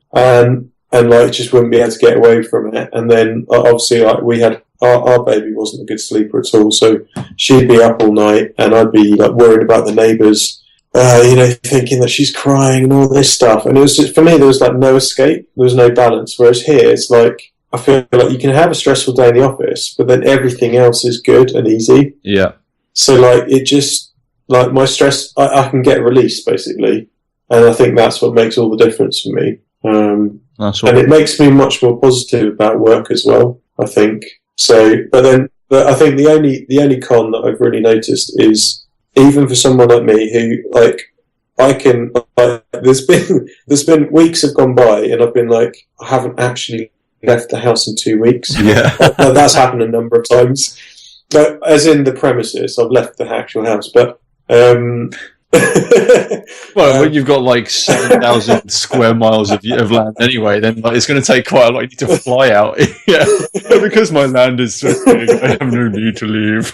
And like just wouldn't be able to get away from it. And then obviously like we had our baby wasn't a good sleeper at all, so she'd be up all night and I'd be like worried about the neighbours, you know, thinking that she's crying and all this stuff. And it was just, for me, there was like no escape, there was no balance. Whereas here it's like I feel like you can have a stressful day in the office, but then everything else is good and easy. Yeah. So like it just like my stress, I can get released basically, and I think that's what makes all the difference for me. And it makes me much more positive about work as well, I think. So, but I think the only con that I've really noticed is even for someone like me who like I can like, there's been weeks have gone by and I've been like I haven't actually left the house in 2 weeks. Yeah, that's happened a number of times. But as in the premises, I've left the actual house, but. Well, when you've got like 7,000 square miles of land anyway, then like, it's going to take quite a lot. You need to fly out. Yeah, because my land is so big, I have no need to leave.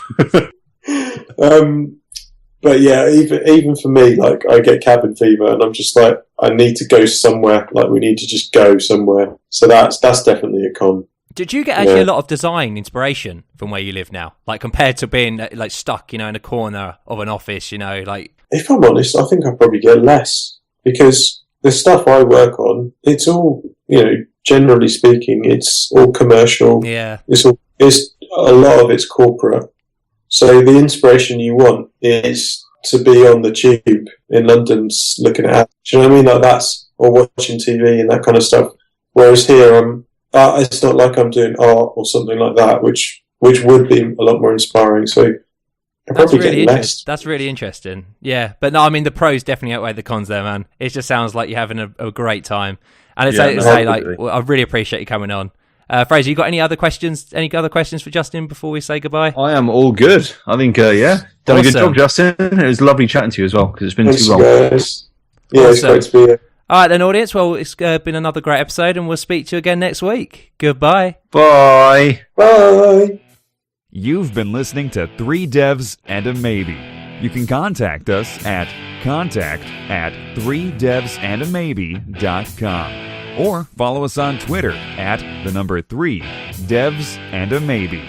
But yeah, even for me, like I get cabin fever, and I'm just like, I need to go somewhere. Like we need to just go somewhere. So that's definitely a con. Did you get actually a lot of design inspiration from where you live now, like compared to being like stuck, you know, in a corner of an office, you know, like? If I'm honest, I think I probably get less because the stuff I work on, it's all, you know, generally speaking, it's all commercial. Yeah. It's a lot of it's corporate. So the inspiration you want is to be on the tube in London looking at, do you know what I mean? Like that's, or watching TV and that kind of stuff. Whereas here, it's not like I'm doing art or something like that, which which would be a lot more inspiring. So I probably get less. That's really interesting. Yeah, but no, I mean the pros definitely outweigh the cons there, man. It just sounds like you're having a great time, and I really appreciate you coming on. Fraser, you got any other questions? Any other questions for Justin before we say goodbye? I am all good. I think, done a good job, Justin. It was lovely chatting to you as well because it's been too long. Guys. Yeah, it's great to be here. All right, then, audience. Well, it's been another great episode, and we'll speak to you again next week. Goodbye. Bye. Bye. You've been listening to 3 Devs and a Maybe. You can contact us at contact@3devsandamaybe.com or follow us on Twitter at 3 Devs and a Maybe.